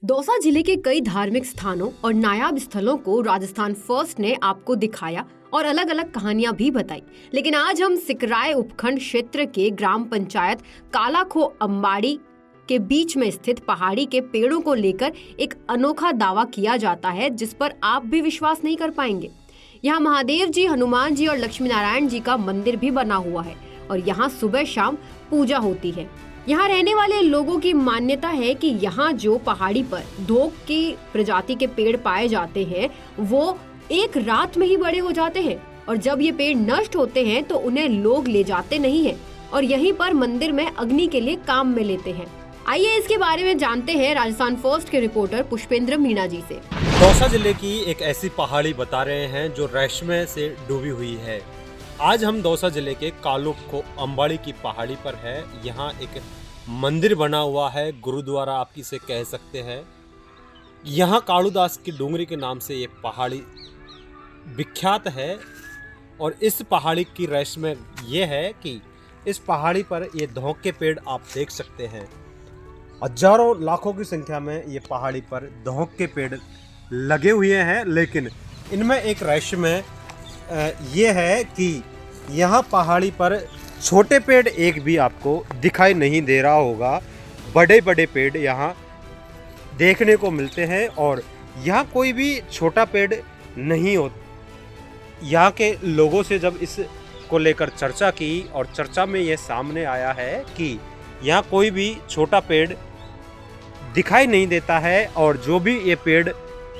दौसा जिले के कई धार्मिक स्थानों और नायाब स्थलों को राजस्थान फर्स्ट ने आपको दिखाया और अलग अलग कहानियां भी बताई। लेकिन आज हम सिकराय उपखंड क्षेत्र के ग्राम पंचायत कालाखो अम्बाड़ी के बीच में स्थित पहाड़ी के पेड़ों को लेकर एक अनोखा दावा किया जाता है जिस पर आप भी विश्वास नहीं कर पाएंगे। यहाँ महादेव जी, हनुमान जी और लक्ष्मी नारायण जी का मंदिर भी बना हुआ है और यहाँ सुबह शाम पूजा होती है। यहाँ रहने वाले लोगों की मान्यता है कि यहाँ जो पहाड़ी पर धोक की प्रजाति के पेड़ पाए जाते हैं वो एक रात में ही बड़े हो जाते हैं और जब ये पेड़ नष्ट होते हैं तो उन्हें लोग ले जाते नहीं हैं और यहीं पर मंदिर में अग्नि के लिए काम में लेते हैं। आइए इसके बारे में जानते हैं राजस्थान फर्स्ट के रिपोर्टर पुष्पेंद्र मीणा जी से। दौसा जिले की एक ऐसी पहाड़ी बता रहे हैं जो रहस्यमय से डूबी हुई है। आज हम दौसा जिले के कालाखो अम्बाड़ी की पहाड़ी पर है। यहाँ एक मंदिर बना हुआ है, गुरुद्वारा आप इसे कह सकते हैं। यहाँ कालूदास की डूंगरी के नाम से ये पहाड़ी विख्यात है और इस पहाड़ी की रहस्यमय ये है कि इस पहाड़ी पर ये धौंक के पेड़ आप देख सकते हैं। हजारों लाखों की संख्या में ये पहाड़ी पर धौंक के पेड़ लगे हुए हैं, लेकिन इनमें एक रहस्यमय ये है कि यहाँ पहाड़ी पर छोटे पेड़ एक भी आपको दिखाई नहीं दे रहा होगा। बड़े बड़े पेड़ यहाँ देखने को मिलते हैं और यहाँ कोई भी छोटा पेड़ नहीं होता। यहाँ के लोगों से जब इस को लेकर चर्चा की और चर्चा में ये सामने आया है कि यहाँ कोई भी छोटा पेड़ दिखाई नहीं देता है और जो भी ये पेड़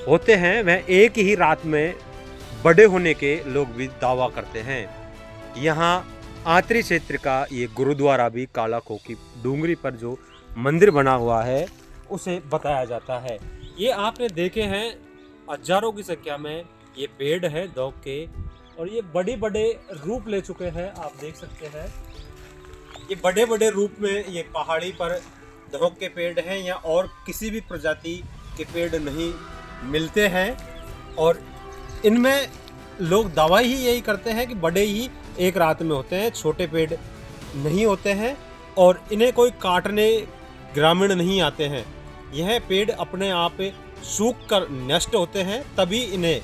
होते हैं वह एक ही रात में बड़े होने के लोग भी दावा करते हैं। यहाँ आंतरी क्षेत्र का ये गुरुद्वारा भी कालाखो की डूंगरी पर जो मंदिर बना हुआ है उसे बताया जाता है। ये आपने देखे हैं हजारों की संख्या में ये पेड़ है धौंक के और ये बड़े बड़े रूप ले चुके हैं। आप देख सकते हैं ये बड़े बड़े रूप में ये पहाड़ी पर धौंक के पेड़ हैं। यहाँ और किसी भी प्रजाति के पेड़ नहीं मिलते हैं और इनमें लोग दावा ही यही करते हैं कि बड़े ही एक रात में होते हैं, छोटे पेड़ नहीं होते हैं और इन्हें कोई काटने ग्रामीण नहीं आते हैं। यह पेड़ अपने आप सूख कर नष्ट होते हैं, तभी इन्हें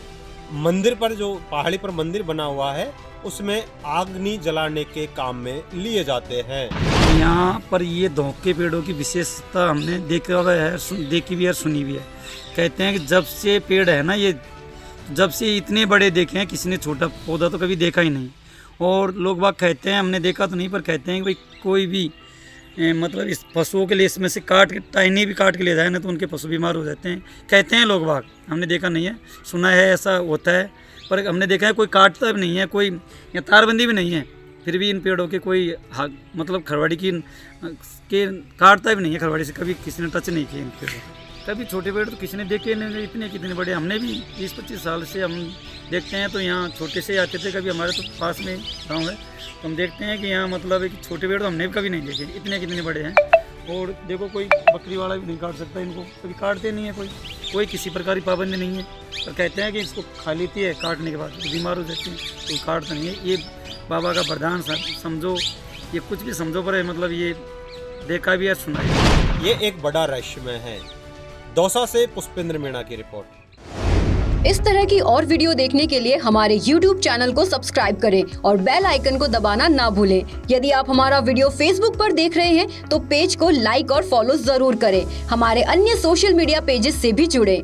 मंदिर पर जो पहाड़ी पर मंदिर बना हुआ है उसमें अग्नि जलाने के काम में लिए जाते हैं। यहाँ पर ये धौंक के पेड़ों की विशेषता हमने देखी भी है और सुनी भी है। कहते हैं कि जब से पेड़ है ना, ये जब से इतने बड़े देखे हैं, किसी ने छोटा पौधा तो कभी देखा ही नहीं। और लोग बाग कहते हैं, हमने देखा तो नहीं, पर कहते हैं कि भाई कोई भी मतलब इस पशुओं के लिए इसमें से काट के टहनी भी काट के ले जाए ना तो उनके पशु बीमार हो जाते हैं, कहते हैं लोग बाग। हमने देखा नहीं है, सुना है ऐसा होता है, पर हमने देखा है कोई काटता भी नहीं है, कोई या तारबंदी भी नहीं है, फिर भी इन पेड़ों के कोई मतलब खरवाड़ी की के काटता भी नहीं है। खरवाड़ी से कभी किसी ने टच नहीं किया इन पेड़ों। कभी छोटे पेड़ तो किसी ने देखे नहीं, इतने कितने बड़े। हमने भी 20-25 साल से हम देखते हैं तो यहाँ छोटे से आते थे। कभी हमारे तो पास में गाँव है तो हम देखते हैं कि यहाँ मतलब है कि छोटे पेड़ तो हमने भी कभी नहीं देखे, इतने कितने बड़े हैं। और देखो कोई बकरी वाला भी नहीं काट सकता इनको, कभी काटते नहीं है, कोई किसी प्रकार की पाबंदी नहीं है। पर कहते हैं कि इसको खा लेती है, काटने के बाद बीमार हो जाती है, कोई काटता नहीं है। ये बाबा का वरदान समझो, ये कुछ भी समझो पर है, मतलब ये देखा भी है, सुना है। ये एक बड़ा रहस्यमय है। दौसा से पुष्पेंद्र मीणा की रिपोर्ट। इस तरह की और वीडियो देखने के लिए हमारे YouTube चैनल को सब्सक्राइब करें और बेल आइकन को दबाना ना भूलें। यदि आप हमारा वीडियो Facebook पर देख रहे हैं तो पेज को लाइक और फॉलो जरूर करें। हमारे अन्य सोशल मीडिया पेजेस से भी जुड़ें।